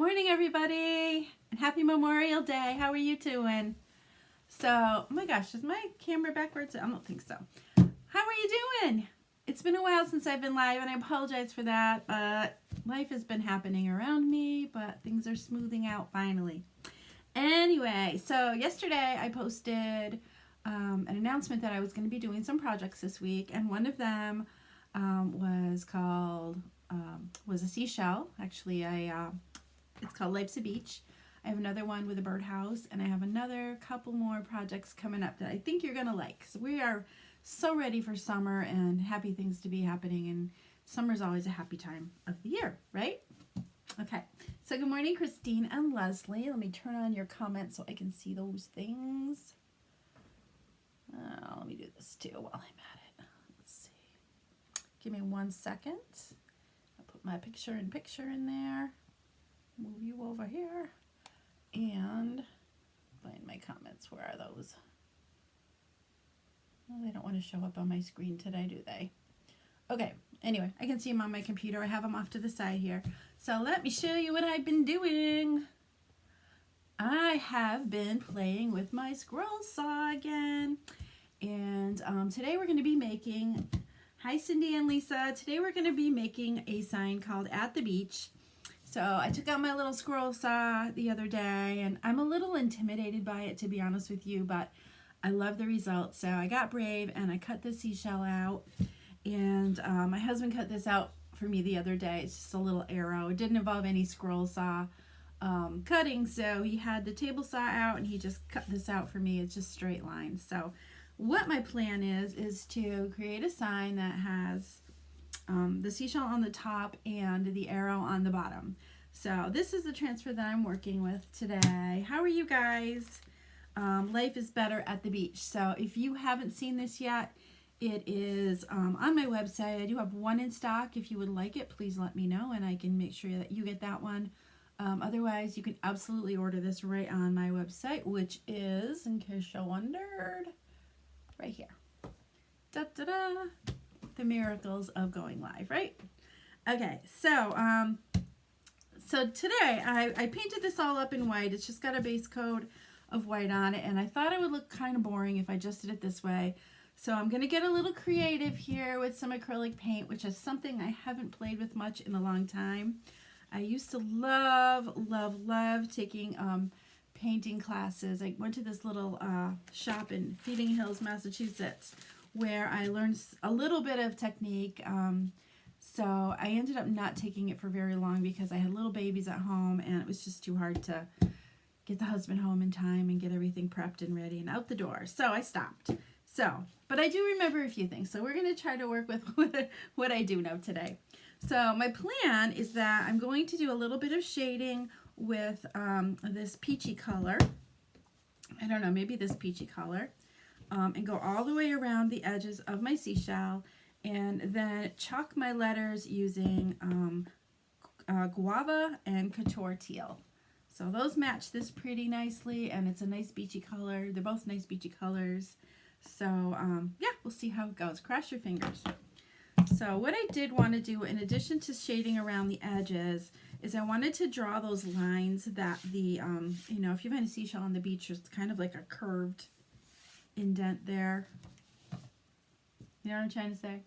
morning, everybody, and happy Memorial Day. How are you doing? So, oh my gosh, is my camera backwards? I don't think so. How are you doing? It's been a while since I've been live, and I apologize for that, but life has been happening around me, but things are smoothing out finally. Anyway, so yesterday I posted an announcement that I was going to be doing some projects this week, and one of them was a seashell. Actually, it's called Life's a Beach. I have another one with a birdhouse, and I have another couple more projects coming up that I think you're going to like. So we are so ready for summer and happy things to be happening, and summer's always a happy time of the year, right? Okay, so good morning, Christine and Leslie. Let me turn on your comments so I can see those things. Let me do this too while I'm at it. Let's see. Give me 1 second. I'll put my picture in there. Move you over here. And find my comments. Where are those? Well, they don't want to show up on my screen today, do they? Okay, anyway, I can see them on my computer. I have them off to the side here. So let me show you what I've been doing. I have been playing with my scroll saw again. And today we're going to be making, hi Cindy and Lisa, today we're going to be making a sign called At the Beach. So I took out my little scroll saw the other day, and I'm a little intimidated by it, to be honest with you, but I love the results. So I got brave and I cut the seashell out, and my husband cut this out for me the other day. It's just a little arrow. It didn't involve any scroll saw cutting, so he had the table saw out and he just cut this out for me. It's just straight lines. So what my plan is to create a sign that has the seashell on the top and the arrow on the bottom. So this is the transfer that I'm working with today. How are you guys? Life is better at the beach. So if you haven't seen this yet, it is on my website. I do have one in stock. If you would like it, please let me know and I can make sure that you get that one. Otherwise, you can absolutely order this right on my website, which is, in case you wondered, right here. Da-da-da. The miracles of going live, right? Okay, so today I painted this all up in white. It's just got a base coat of white on it, and I thought it would look kind of boring if I just did it this way. So I'm going to get a little creative here with some acrylic paint, which is something I haven't played with much in a long time. I used to love taking painting classes. I went to this little shop in Feeding Hills, Massachusetts, where I learned a little bit of technique. So I ended up not taking it for very long because I had little babies at home and it was just too hard to get the husband home in time and get everything prepped and ready and out the door. So I stopped. But I do remember a few things. So we're going to try to work with what I do know today. So my plan is that I'm going to do a little bit of shading with this peachy color. I don't know, maybe this peachy color. And go all the way around the edges of my seashell, and then chalk my letters using guava and Couture Teal. So those match this pretty nicely, and it's a nice beachy color. They're both nice beachy colors. So yeah, we'll see how it goes. Cross your fingers. So what I did want to do, in addition to shading around the edges, is I wanted to draw those lines that the, you know, if you've had a seashell on the beach, it's kind of like a curved indent there. You know what I'm trying to say?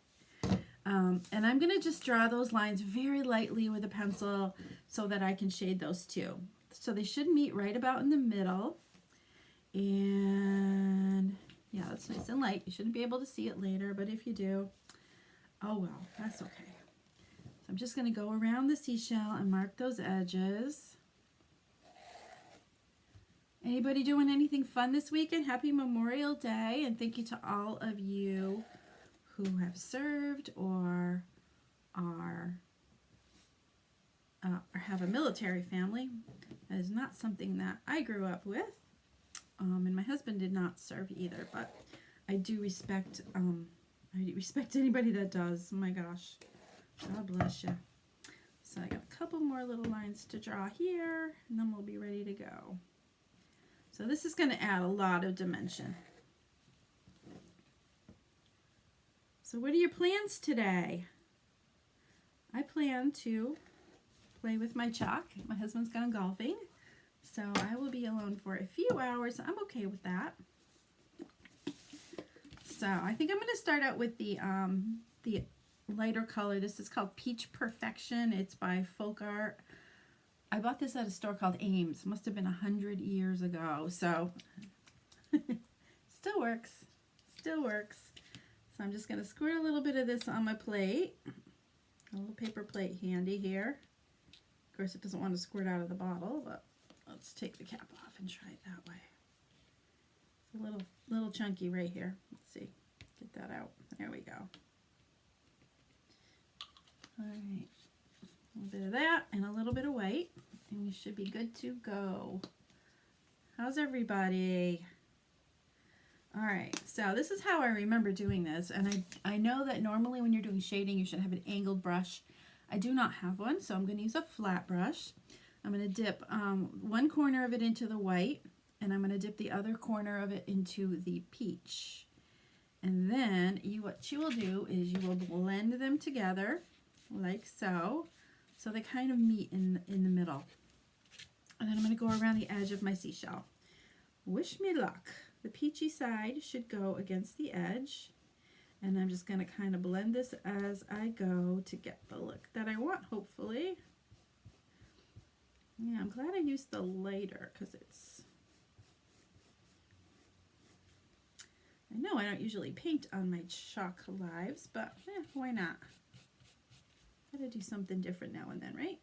And I'm going to just draw those lines very lightly with a pencil so that I can shade those two. So they should meet right about in the middle. And yeah, that's nice and light. You shouldn't be able to see it later, but if you do, oh well, that's okay. So I'm just going to go around the seashell and mark those edges. Anybody doing anything fun this weekend? Happy Memorial Day, and thank you to all of you who have served or have a military family. That is not something that I grew up with, and my husband did not serve either. But I do respect anybody that does. Oh my gosh, God bless you. So I got a couple more little lines to draw here, and then we'll be ready to go. So this is going to add a lot of dimension. So what are your plans today? I plan to play with my chalk. My husband's gone golfing, so I will be alone for a few hours. I'm okay with that. So I think I'm going to start out with the lighter color. This is called Peach Perfection. It's by Folk Art. I bought this at a store called Ames. Must have been 100 years ago. So still works. Still works. So I'm just going to squirt a little bit of this on my plate. A little paper plate handy here. Of course, it doesn't want to squirt out of the bottle, but let's take the cap off and try it that way. It's a little chunky right here. Let's see. Get that out. There we go. All right. A little bit of that and a little bit of white, and we should be good to go. How's everybody? All right, so this is how I remember doing this, and I know that normally when you're doing shading you should have an angled brush. I do not have one, so I'm going to use a flat brush. I'm going to dip one corner of it into the white, and I'm going to dip the other corner of it into the peach. And then what you will do is you will blend them together like so. So they kind of meet in the middle. And then I'm going to go around the edge of my seashell. Wish me luck. The peachy side should go against the edge. And I'm just going to kind of blend this as I go to get the look that I want, hopefully. Yeah, I'm glad I used the lighter because it's... I know I don't usually paint on my chalk lives, but why not? Gotta do something different now and then, right?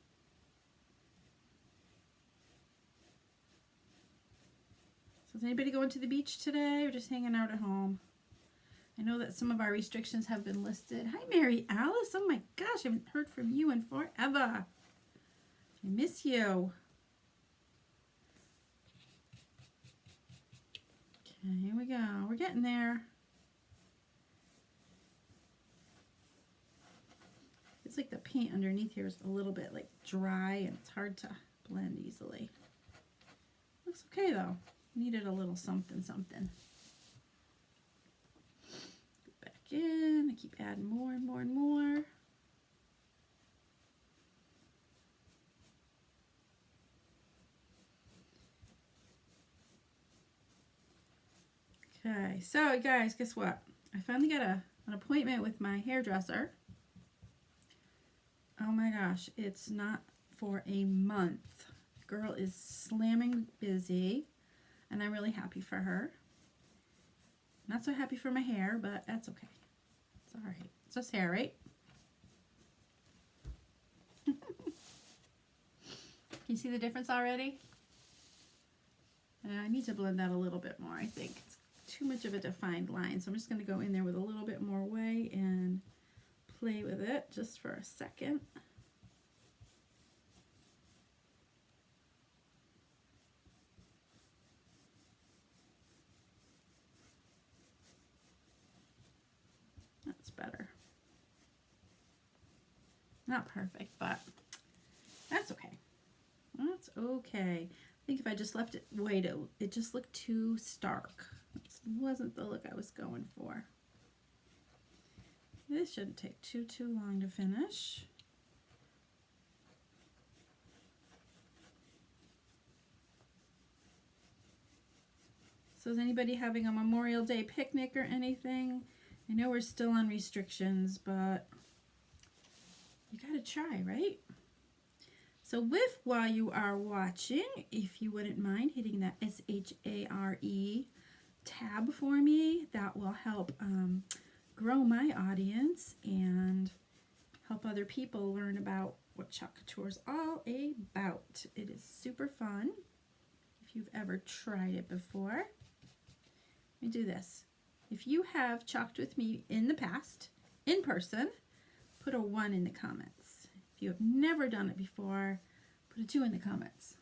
So is anybody going to the beach today or just hanging out at home? I know that some of our restrictions have been listed. Hi, Mary Alice. Oh my gosh, I haven't heard from you in forever. I miss you. Okay, here we go. We're getting there. It's like the paint underneath here is a little bit like dry and it's hard to blend easily. Looks okay though. Needed a little something something. Go back in. I keep adding more and more and more. Okay, so guys, guess what? I finally got an appointment with my hairdresser. Oh my gosh, it's not for a month. Girl is slamming busy, and I'm really happy for her. Not so happy for my hair, but that's okay. It's all right. It's just hair, right? Can you see the difference already? I need to blend that a little bit more, I think. It's too much of a defined line, so I'm just going to go in there with a little bit more white and play with it just for a second. That's better. Not perfect, but that's okay. That's okay. I think if I just left it white, it just looked too stark. This wasn't the look I was going for. This shouldn't take too long to finish. So is anybody having a Memorial Day picnic or anything? I know we're still on restrictions, but you gotta try, right? So while you are watching, if you wouldn't mind hitting that SHARE tab for me, that will help grow my audience and help other people learn about what Chalk Couture is all about. It is super fun if you've ever tried it before. Let me do this. If you have chalked with me in the past, in person, put a 1 in the comments. If you have never done it before, put a 2 in the comments.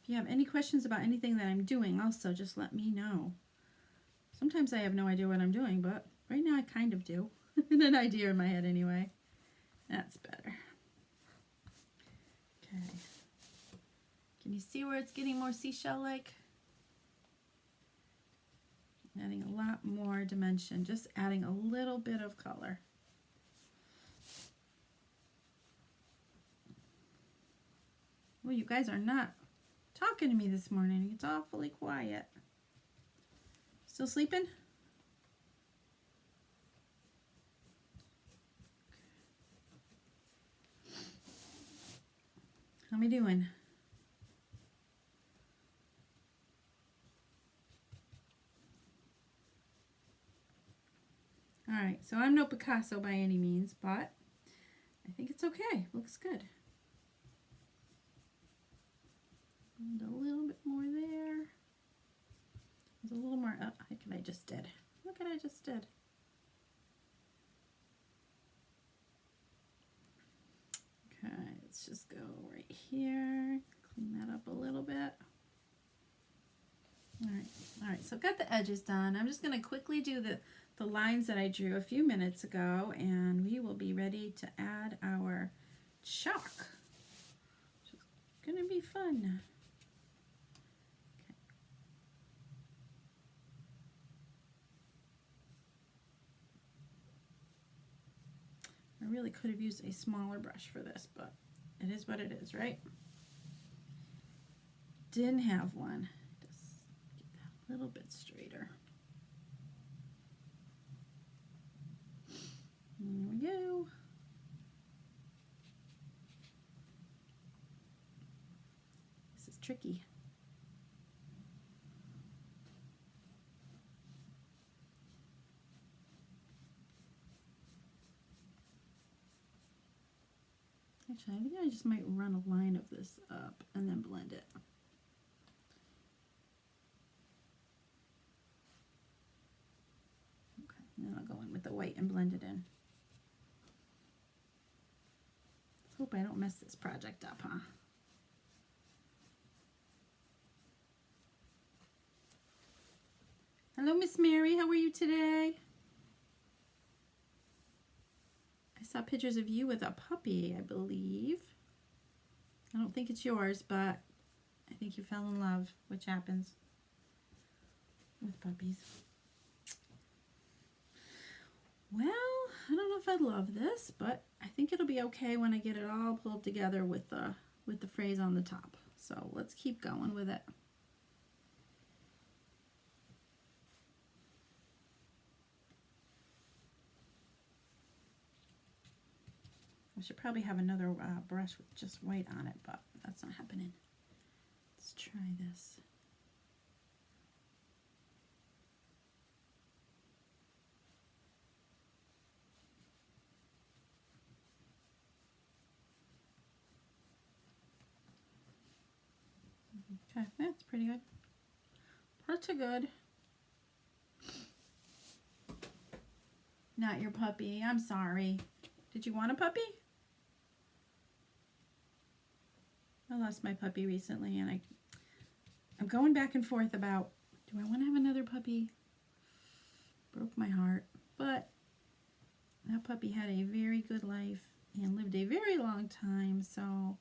If you have any questions about anything that I'm doing, also just let me know. Sometimes I have no idea what I'm doing, but right now I kind of do. An idea in my head anyway. That's better. Okay. Can you see where it's getting more seashell-like? Adding a lot more dimension, just adding a little bit of color. Well, you guys are not talking to me this morning. It's awfully quiet. Still sleeping? How am I doing? All right, so I'm no Picasso by any means, but I think it's okay. Looks good. And a little bit more there. There's a little more. Oh, look what I just did. Look what I just did. Okay, let's just go right here. Clean that up a little bit. All right. So I've got the edges done. I'm just going to quickly do the lines that I drew a few minutes ago, and we will be ready to add our chalk, which is going to be fun. Okay. I really could have used a smaller brush for this, but it is what it is, right? Didn't have one. Just get that a little bit straighter. There we go. This is tricky. Actually, I think I just might run a line of this up and then blend it. Okay, and then I'll go in with the white and blend it in. Let's hope I don't mess this project up, huh? Hello, Miss Mary. How are you today? I saw pictures of you with a puppy, I believe. I don't think it's yours, but I think you fell in love, which happens with puppies. Well, I don't know if I'd love this, but I think it'll be okay when I get it all pulled together with the phrase on the top. So let's keep going with it. I should probably have another brush with just white on it, but that's not happening. Let's try this. Okay, that's pretty good. Pretty good. Not your puppy. I'm sorry. Did you want a puppy? I lost my puppy recently, and I'm going back and forth about, do I want to have another puppy? Broke my heart. But that puppy had a very good life and lived a very long time, so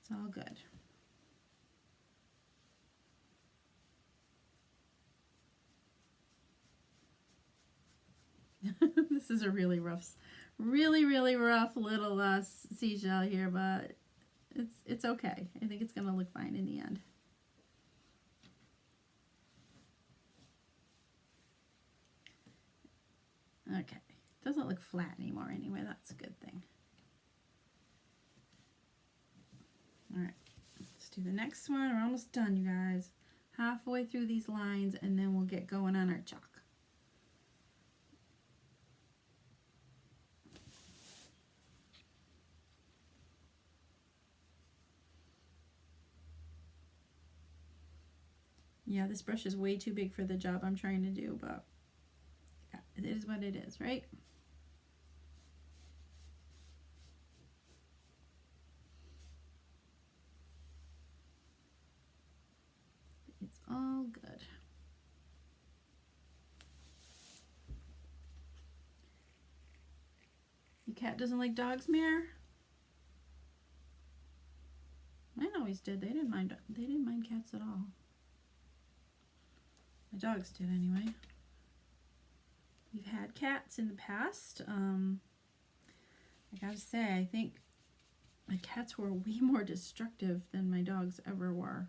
it's all good. This is a really rough little seashell here, but it's okay. I think it's gonna look fine in the end. Okay, doesn't look flat anymore anyway. That's a good thing. All right, let's do the next one. We're almost done, you guys. Halfway through these lines, and then we'll get going on our chalk. Yeah, this brush is way too big for the job I'm trying to do, but yeah, it is what it is, right? It's all good. Your cat doesn't like dogs, Mare? Mine always did. They didn't mind cats at all. My dogs did anyway. we've had cats in the past. I gotta say, I think my cats were way more destructive than my dogs ever were.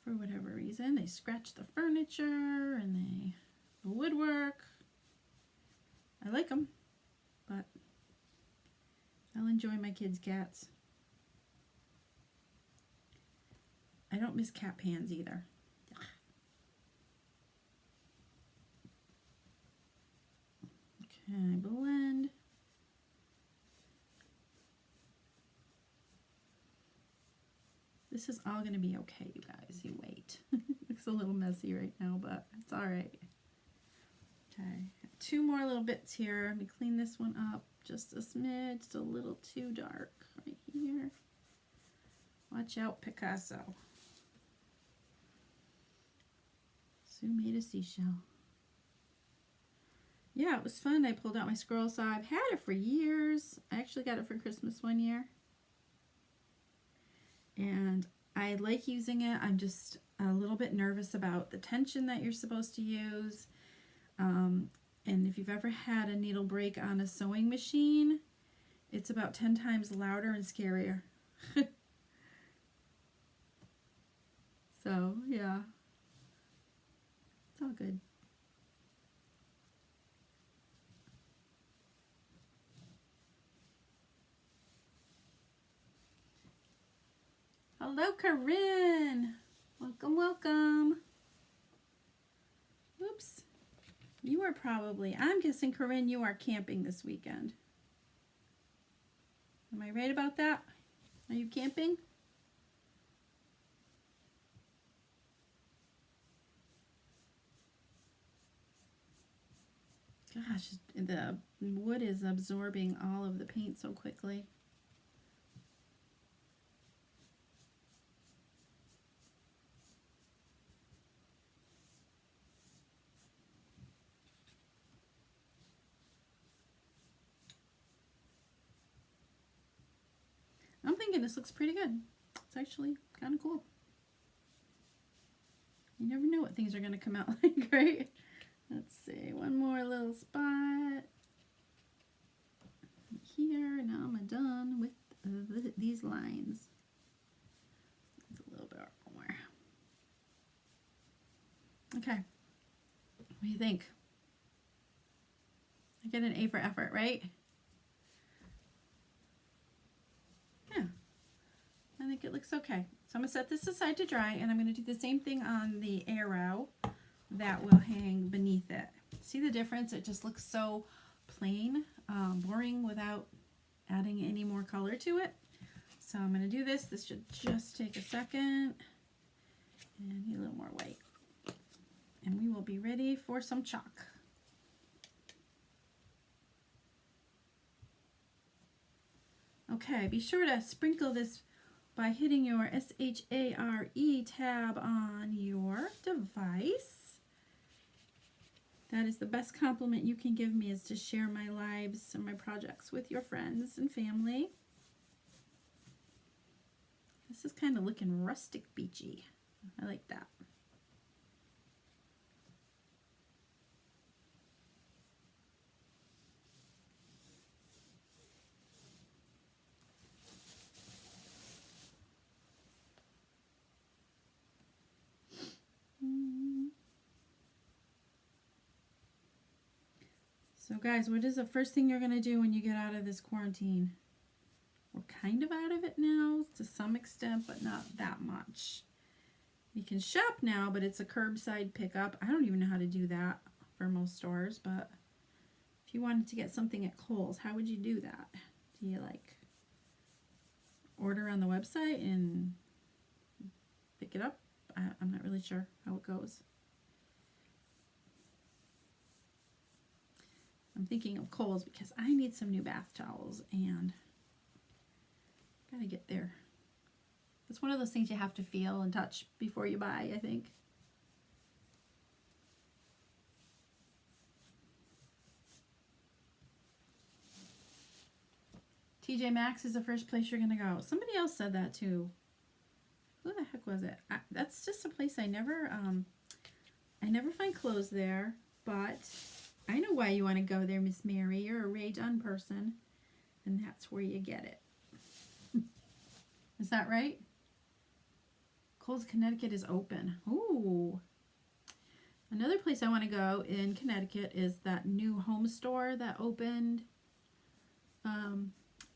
For whatever reason, they scratch the furniture and the woodwork. I like them, but I'll enjoy my kids' cats. I don't miss cat pans either. Okay, blend. This is all going to be okay, you guys. You wait. Looks a little messy right now, but it's all right. Okay, 2 more little bits here. Let me clean this one up just a smidge. It's a little too dark right here. Watch out, Picasso. Sue made a seashell. Yeah, it was fun. I pulled out my scroll saw. I've had it for years. I actually got it for Christmas one year. And I like using it. I'm just a little bit nervous about the tension that you're supposed to use. And if you've ever had a needle break on a sewing machine, it's about 10 times louder and scarier. So, yeah. It's all good. Hello, Corinne. Welcome, welcome. Oops. You are probably, I'm guessing, Corinne, you are camping this weekend. Am I right about that? Are you camping? Gosh, the wood is absorbing all of the paint so quickly. I'm thinking this looks pretty good. It's actually kind of cool. You never know what things are going to come out like, right? Let's see, one more little spot here. Now I'm done with these lines. It's a little bit more. Okay. What do you think? I get an A for effort, right? Yeah. I think it looks okay. So I'm going to set this aside to dry, and I'm going to do the same thing on the arrow that will hang beneath it. See the difference? It just looks so plain, boring without adding any more color to it. So I'm going to do this. This should just take a second. And need a little more white. And we will be ready for some chalk. Okay, be sure to sprinkle this by hitting your SHARE tab on your device. That is the best compliment you can give me, is to share my lives and my projects with your friends and family. This is kind of looking rustic beachy. I like that. So guys, what is the first thing you're going to do when you get out of this quarantine? We're kind of out of it now to some extent, but not that much. You can shop now, but it's a curbside pickup. I don't even know how to do that for most stores, but if you wanted to get something at Kohl's, how would you do that? Do you like order on the website and pick it up? I'm not really sure how it goes. I'm thinking of Kohl's because I need some new bath towels and gotta get there. It's one of those things you have to feel and touch before you buy, I think. TJ Maxx is the first place you're gonna go. Somebody else said that too. Who the heck was it? That's just a place I never find clothes there, but I know why you want to go there, Miss Mary. You're a Ray Dunn person, and that's where you get it. Is that right? Kohl's Connecticut is open. Ooh. Another place I want to go in Connecticut is that new home store that opened.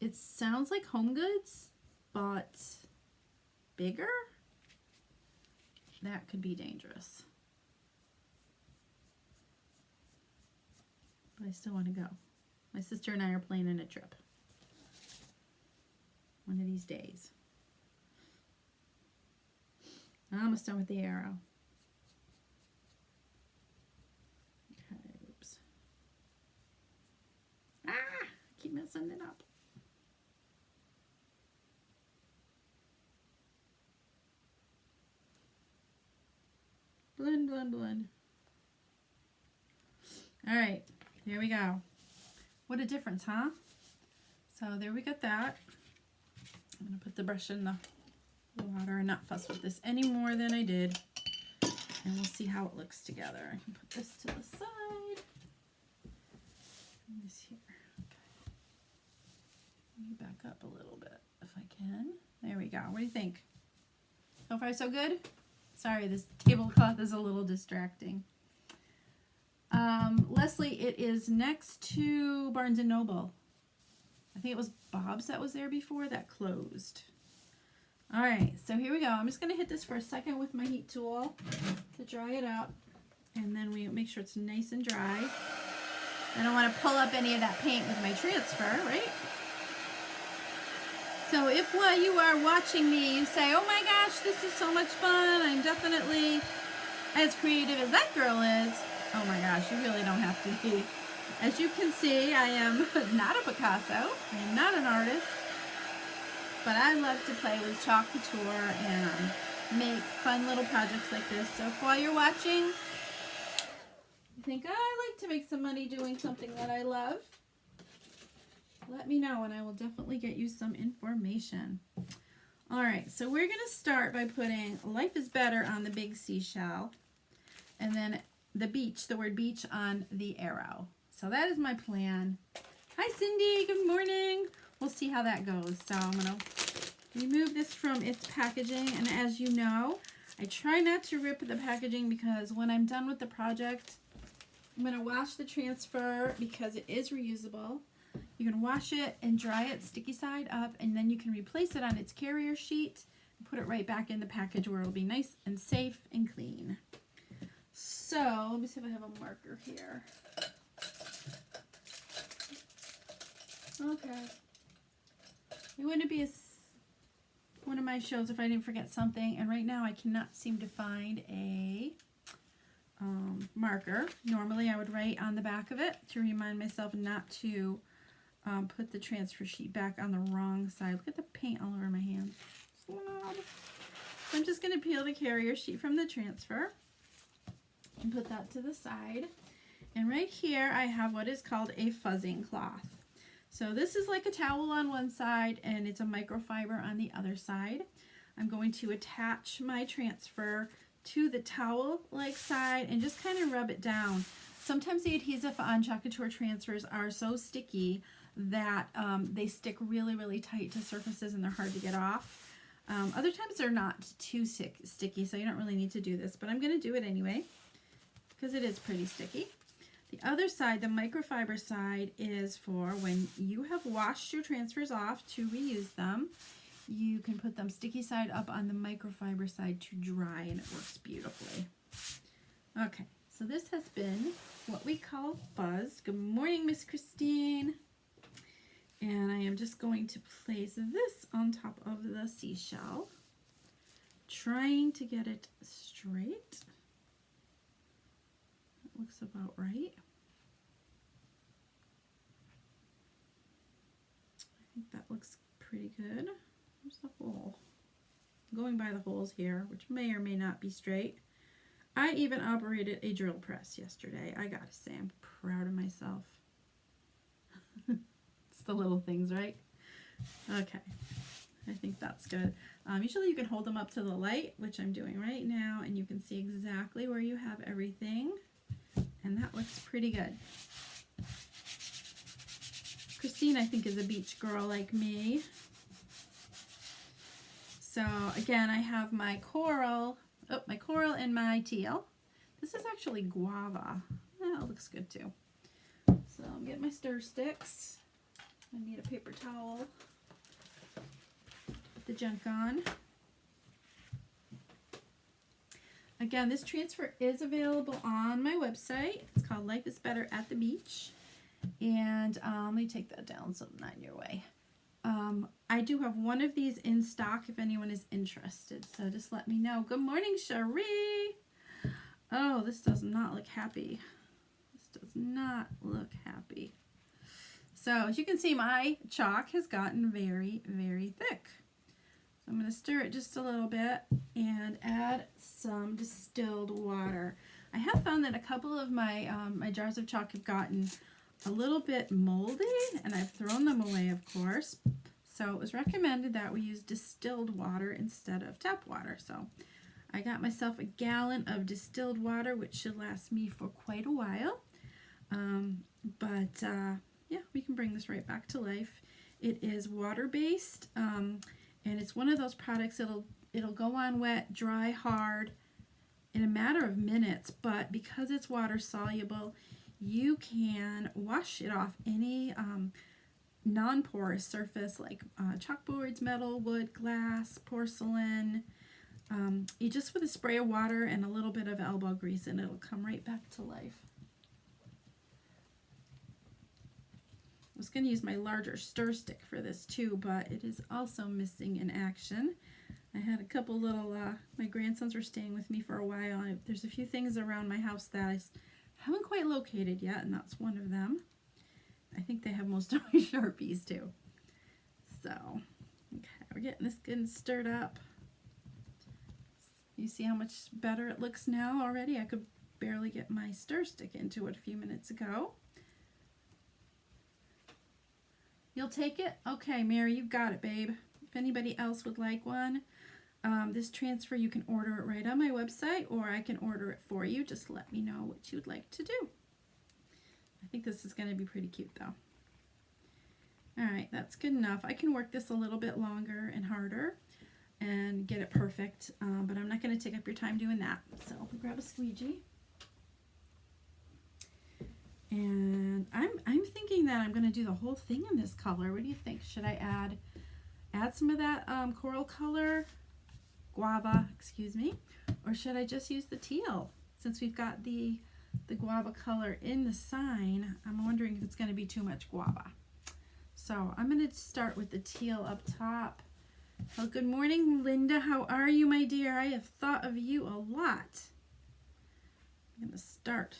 It sounds like Home Goods, but bigger? That could be dangerous. But I still want to go. My sister and I are planning a trip. One of these days. I'm almost done with the arrow. Okay, oops. Ah! I keep messing it up. Blend, blend, blend. All right, there we go. What a difference, huh? So there we got that. I'm gonna put the brush in the water and not fuss with this any more than I did. And we'll see how it looks together. I can put this to the side. And this here. Okay. Let me back up a little bit if I can. There we go. What do you think? So far so good? Sorry, this tablecloth is a little distracting. Leslie, it is next to Barnes & Noble. I think it was Bob's that was there before. That closed. All right, so here we go. I'm just going to hit this for a second with my heat tool to dry it out. And then we make sure it's nice and dry. I don't want to pull up any of that paint with my transfer, right? So if while you are watching me, you say, oh my gosh, this is so much fun. I'm definitely as creative as that girl is. Oh my gosh, you really don't have to be. As you can see, I am not a Picasso. I am not an artist. But I love to play with chalk couture and make fun little projects like this. So if while you're watching, you think, oh, I like to make some money doing something that I love, let me know and I will definitely get you some information. All right, so we're going to start by putting Life is Better on the big seashell and then the beach, the word beach on the arrow. So that is my plan. Hi, Cindy. Good morning. We'll see how that goes. So I'm going to remove this from its packaging. And as you know, I try not to rip the packaging because when I'm done with the project, I'm going to wash the transfer because it is reusable. You can wash it and dry it sticky side up, and then you can replace it on its carrier sheet and put it right back in the package where it'll be nice and safe and clean. So let me see if I have a marker here. Okay. It wouldn't be one of my shows if I didn't forget something, and right now I cannot seem to find a marker. Normally I would write on the back of it to remind myself not to put the transfer sheet back on the wrong side. Look at the paint all over my hand. So I'm just going to peel the carrier sheet from the transfer and put that to the side. And right here I have what is called a fuzzing cloth. So this is like a towel on one side and it's a microfiber on the other side. I'm going to attach my transfer to the towel-like side and just kind of rub it down. Sometimes the adhesive on chalk couture transfers are so sticky that they stick really, really tight to surfaces and they're hard to get off. Other times they're not too sticky, so you don't really need to do this, but I'm going to do it anyway because it is pretty sticky. The other side, the microfiber side, is for when you have washed your transfers off to reuse them. You can put them sticky side up on the microfiber side to dry, and it works beautifully. Okay, so this has been what we call fuzzed. Good morning, Miss Christine. And I am just going to place this on top of the seashell, trying to get it straight. That looks about right. I think that looks pretty good. There's the hole. I'm going by the holes here, which may or may not be straight. I even operated a drill press yesterday. I gotta say, I'm proud of myself. It's the little things, right? Okay, I think that's good. Usually you can hold them up to the light, which I'm doing right now, and you can see exactly where you have everything. And that looks pretty good. Christine, I think, is a beach girl like me. So again, I have my coral and my teal. This is actually guava. That looks good too. So I'm getting my stir sticks. I need a paper towel. Put the junk on. Again, this transfer is available on my website. It's called Life is Better at the Beach. And let me take that down so I'm not in your way. I do have one of these in stock if anyone is interested. So just let me know. Good morning, Cherie. Oh, this does not look happy. This does not look happy. So as you can see, my chalk has gotten very, very thick. So I'm going to stir it just a little bit and add some distilled water. I have found that a couple of my my jars of chalk have gotten a little bit moldy, and I've thrown them away, of course. So it was recommended that we use distilled water instead of tap water. So I got myself a gallon of distilled water, which should last me for quite a while. Yeah, we can bring this right back to life. It is water-based, and it's one of those products it'll go on wet, dry, hard in a matter of minutes, but because it's water-soluble, you can wash it off any non-porous surface like chalkboards, metal, wood, glass, porcelain. You just with a spray of water and a little bit of elbow grease and it'll come right back to life. I was going to use my larger stir stick for this too, but it is also missing in action. I had a couple little, my grandsons were staying with me for a while. There's a few things around my house that I haven't quite located yet, and that's one of them. I think they have most of my Sharpies too. So, okay, we're getting this good and stirred up. You see how much better it looks now already? I could barely get my stir stick into it a few minutes ago. You'll take it? Okay, Mary, you've got it, babe. If anybody else would like one, this transfer, you can order it right on my website, or I can order it for you. Just let me know what you'd like to do. I think this is going to be pretty cute, though. All right, that's good enough. I can work this a little bit longer and harder and get it perfect, but I'm not going to take up your time doing that. So I'll grab a squeegee. And I'm thinking that I'm going to do the whole thing in this color. What do you think? Should I add some of that coral color, guava, excuse me, or should I just use the teal? Since we've got the guava color in the sign, I'm wondering if it's going to be too much guava. So I'm going to start with the teal up top. Well, good morning, Linda. How are you, my dear? I have thought of you a lot. I'm going to start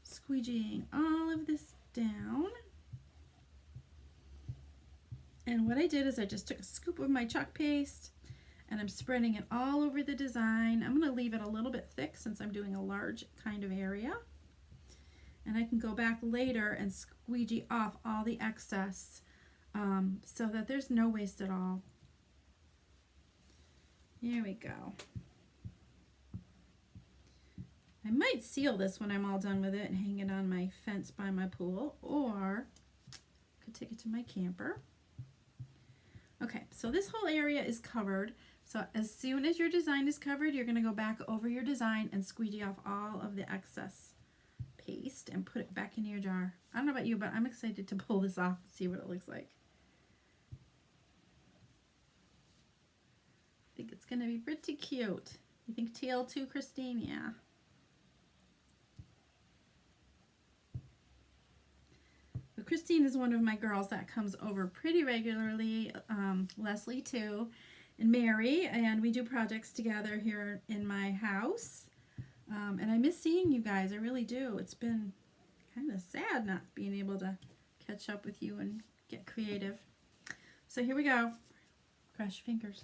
squeegeeing all of this down. And what I did is I just took a scoop of my chalk paste and I'm spreading it all over the design. I'm going to leave it a little bit thick since I'm doing a large kind of area. And I can go back later and squeegee off all the excess so that there's no waste at all. Here we go. I might seal this when I'm all done with it and hang it on my fence by my pool, or I could take it to my camper. Okay, so this whole area is covered. So as soon as your design is covered, you're going to go back over your design and squeegee off all of the excess paste and put it back in your jar. I don't know about you, but I'm excited to pull this off and see what it looks like. I think it's going to be pretty cute. You think teal too, Christine? Yeah. But Christine is one of my girls that comes over pretty regularly. Leslie too, and Mary, and we do projects together here in my house. And I miss seeing you guys. I really do. It's been kind of sad not being able to catch up with you and get creative. So here we go. Cross your fingers.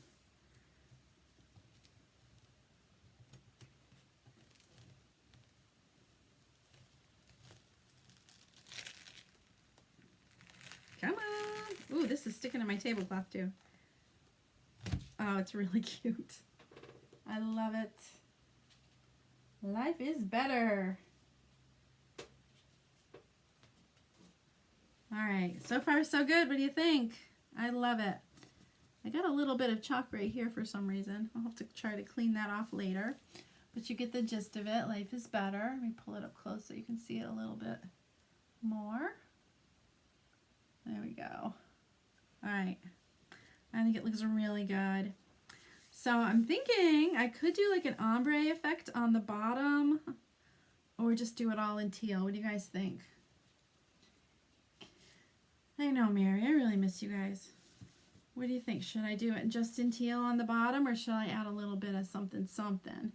Come on. Ooh, this is sticking to my tablecloth too. Oh, it's really cute. I love it. Life is better. All right, so far so good. What do you think? I love it. I got a little bit of chalk right here for some reason. I'll have to try to clean that off later. But you get the gist of it. Life is better. Let me pull it up close so you can see it a little bit more. There we go. All right. I think it looks really good. So I'm thinking I could do like an ombre effect on the bottom or just do it all in teal. What do you guys think? I know, Mary, I really miss you guys. What do you think? Should I do it just in teal on the bottom or should I add a little bit of something something?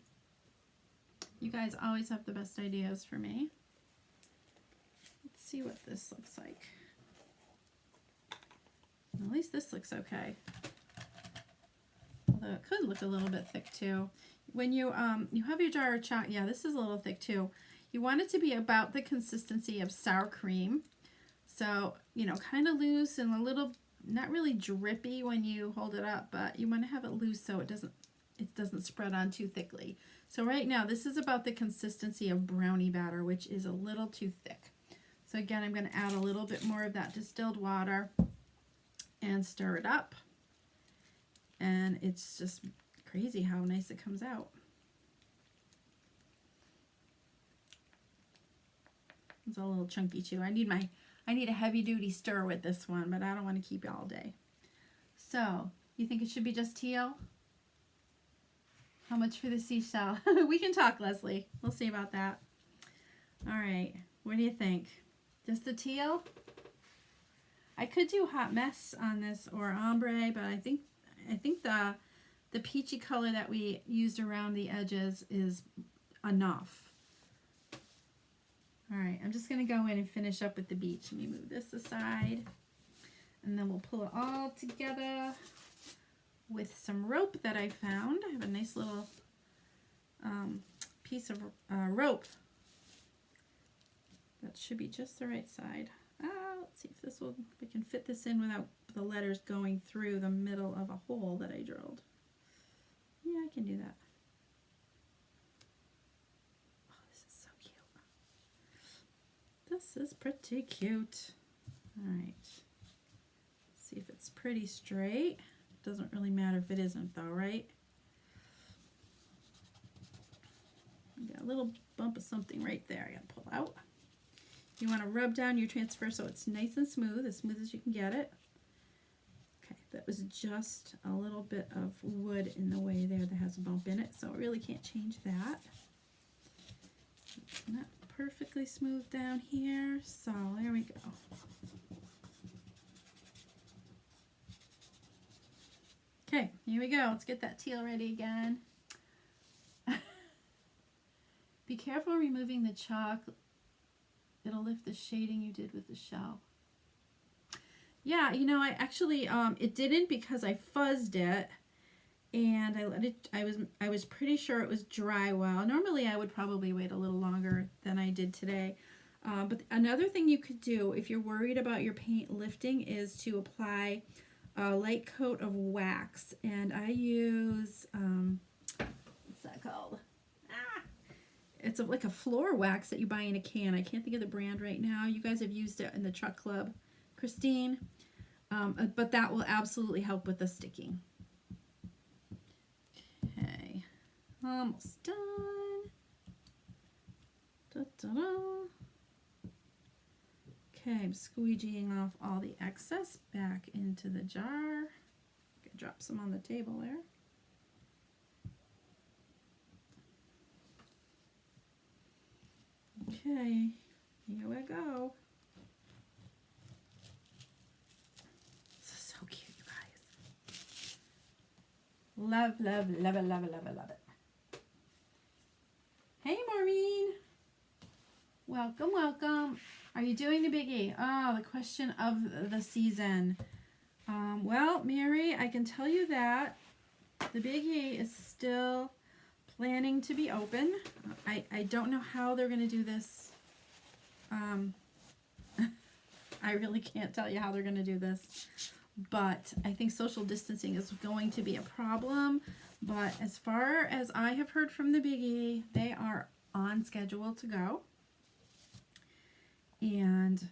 You guys always have the best ideas for me. Let's see what this looks like. At least this looks okay. Although it could look a little bit thick too. When you have your jar of chalk, yeah, this is a little thick too. You want it to be about the consistency of sour cream. So, you know, kind of loose and a little, not really drippy when you hold it up, but you want to have it loose so it doesn't spread on too thickly. So right now, this is about the consistency of brownie batter, which is a little too thick. So again, I'm going to add a little bit more of that distilled water and stir it up. And it's just crazy how nice it comes out. It's a little chunky too. I need a heavy duty stir with this one, but I don't want to keep it all day. So, you think it should be just teal? How much for the seashell? We can talk, Leslie. We'll see about that. All right, what do you think? Just the teal? I could do hot mess on this or ombre, but I think the peachy color that we used around the edges is enough. All right, I'm just going to go in and finish up with the beach. Let me move this aside, and then we'll pull it all together with some rope that I found. I have a nice little piece of rope that should be just the right side. Let's see if we can fit this in without the letters going through the middle of a hole that I drilled. Yeah, I can do that. Oh, this is so cute. This is pretty cute. All right. Let's see if it's pretty straight. Doesn't really matter if it isn't though, right? Got a little bump of something right there I gotta pull out. You want to rub down your transfer so it's nice and smooth as you can get it. Okay, that was just a little bit of wood in the way there that has a bump in it, so I really can't change that. It's not perfectly smooth down here, so there we go. Okay, here we go. Let's get that teal ready again. Be careful removing the chalk. It'll lift the shading you did with the shell. Yeah, you know, I actually, it didn't because I fuzzed it and I let it, I was pretty sure it was dry well. Normally I would probably wait a little longer than I did today. But another thing you could do if you're worried about your paint lifting is to apply a light coat of wax. And I use, what's that called? It's like a floor wax that you buy in a can. I can't think of the brand right now. You guys have used it in the truck club, Christine. But that will absolutely help with the sticking. Okay, almost done. Da-da-da. Okay, I'm squeegeeing off all the excess back into the jar. Okay, drop some on the table there. Okay, here we go. This is so cute, you guys. Love, love, love it, love it, love it, love it. Hey, Maureen. Welcome, welcome. Are you doing the biggie? Oh, the question of the season. Well, Mary, I can tell you that the biggie is still planning to be open. I don't know how they're going to do this. I really can't tell you how they're going to do this. but I think social distancing is going to be a problem. But as far as I have heard from the Beachy, they are on schedule to go. And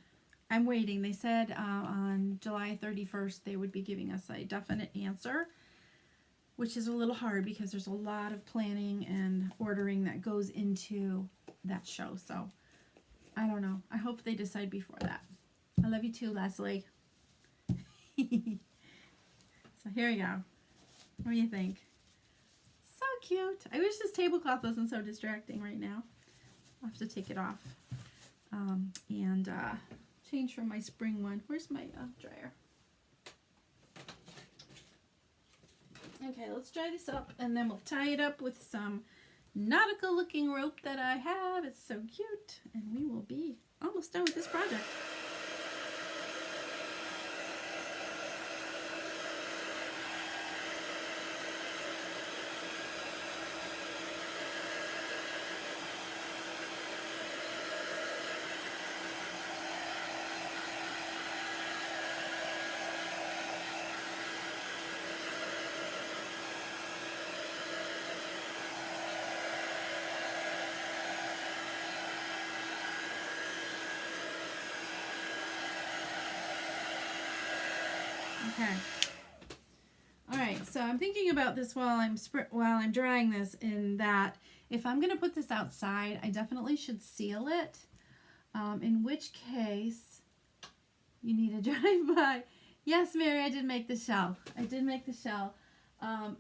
I'm waiting. They said on July 31st they would be giving us a definite answer, which is a little hard because there's a lot of planning and ordering that goes into that show. So I don't know. I hope they decide before that. I love you too, Leslie. So here we go. What do you think? So cute. I wish this tablecloth wasn't so distracting right now. I'll have to take it off and change from my spring one. Where's my dryer? Okay, let's dry this up and then we'll tie it up with some nautical looking rope that I have. It's so cute, and we will be almost done with this project. Okay. All right, so I'm thinking about this while I'm drying this, in that if I'm going to put this outside, I definitely should seal it. In which case, you need a drive-by. Yes, Mary, I did make the shell. I did make the shell.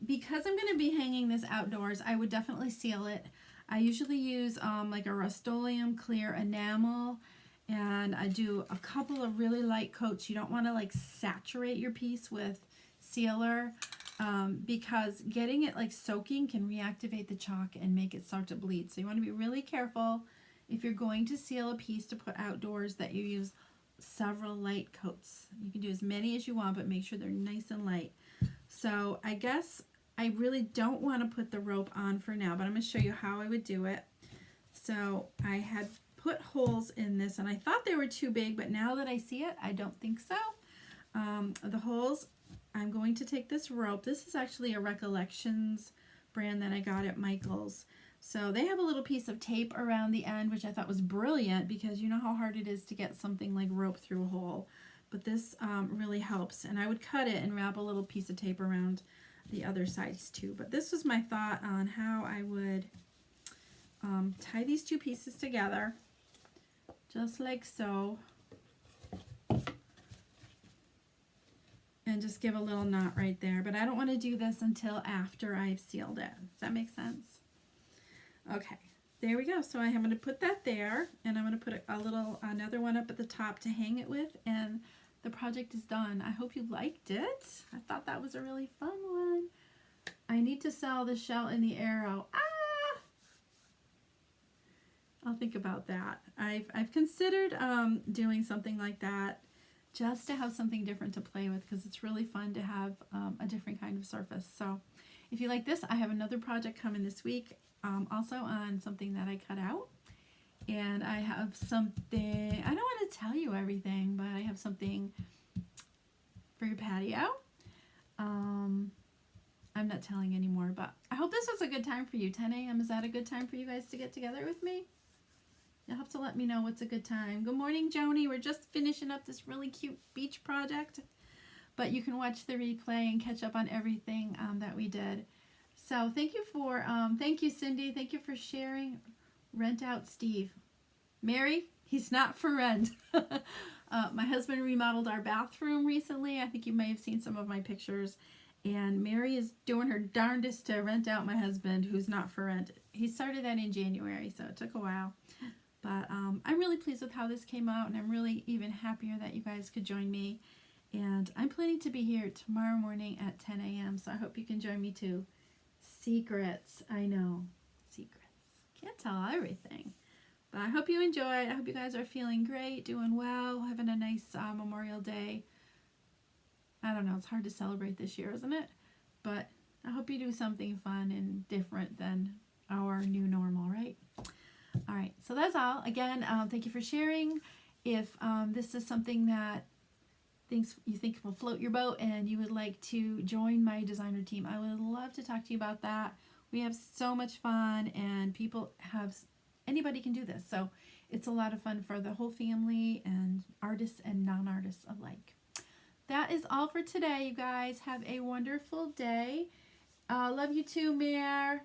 Because I'm going to be hanging this outdoors, I would definitely seal it. I usually use like a Rust-Oleum clear enamel, and I do a couple of really light coats. You don't want to like saturate your piece with sealer because getting it like soaking can reactivate the chalk and make it start to bleed. So you want to be really careful if you're going to seal a piece to put outdoors that you use several light coats. You can do as many as you want, but make sure they're nice and light. So I guess I really don't want to put the rope on for now, but I'm going to show you how I would do it. So I had put holes in this, and I thought they were too big, but now that I see it, I don't think so. The holes, I'm going to take this rope. This is actually a Recollections brand that I got at Michael's. So they have a little piece of tape around the end, which I thought was brilliant because you know how hard it is to get something like rope through a hole. But this really helps, and I would cut it and wrap a little piece of tape around the other sides too. But this was my thought on how I would tie these two pieces together, just like so, and just give a little knot right there. But I don't want to do this until after I've sealed it. Does that make sense? Okay, there we go. So I'm going to put that there, and I'm going to put another one up at the top to hang it with, and the project is done. I hope you liked it. I thought that was a really fun one. I need to sell the shell and the arrow. I'll think about that. I've considered doing something like that just to have something different to play with, because it's really fun to have a different kind of surface. So if you like this, I have another project coming this week, also on something that I cut out. And I have something, I don't want to tell you everything, but I have something for your patio. I'm not telling anymore, but I hope this was a good time for you. 10 a.m. Is that a good time for you guys to get together with me? You'll have to let me know what's a good time. Good morning, Joni. We're just finishing up this really cute beach project, but you can watch the replay and catch up on everything that we did. So thank you, Cindy. Thank you for sharing. Rent out Steve. Mary, he's not for rent. My husband remodeled our bathroom recently. I think you may have seen some of my pictures. And Mary is doing her darndest to rent out my husband, who's not for rent. He started that in January, so it took a while. But I'm really pleased with how this came out, and I'm really even happier that you guys could join me. And I'm planning to be here tomorrow morning at 10 a.m., so I hope you can join me too. Secrets, I know, secrets. Can't tell everything. But I hope you enjoy it. I hope you guys are feeling great, doing well, having a nice Memorial Day. I don't know, it's hard to celebrate this year, isn't it? But I hope you do something fun and different than our new normal, right? All right, so that's all. Again, thank you for sharing. If this is something that things you think will float your boat and you would like to join my designer team, I would love to talk to you about that. We have so much fun, and anybody can do this. So it's a lot of fun for the whole family and artists and non-artists alike. That is all for today, you guys. Have a wonderful day. Love you too, Mare.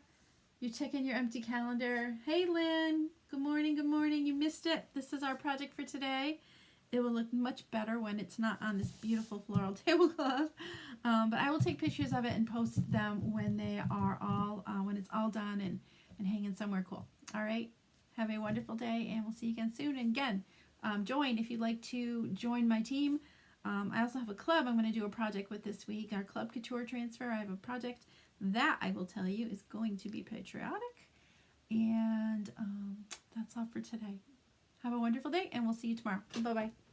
You're checking your empty calendar. Hey, Lynn. Good morning, good morning. You missed it. This is our project for today. It will look much better when it's not on this beautiful floral tablecloth. But I will take pictures of it and post them when they are all, when it's all done and hanging somewhere cool. All right. Have a wonderful day, and we'll see you again soon. And again, join if you'd like to join my team. I also have a club I'm going to do a project with this week, our Club Couture Transfer. I have a project that I will tell you is going to be patriotic. And that's all for today. Have a wonderful day, and we'll see you tomorrow. Bye-bye.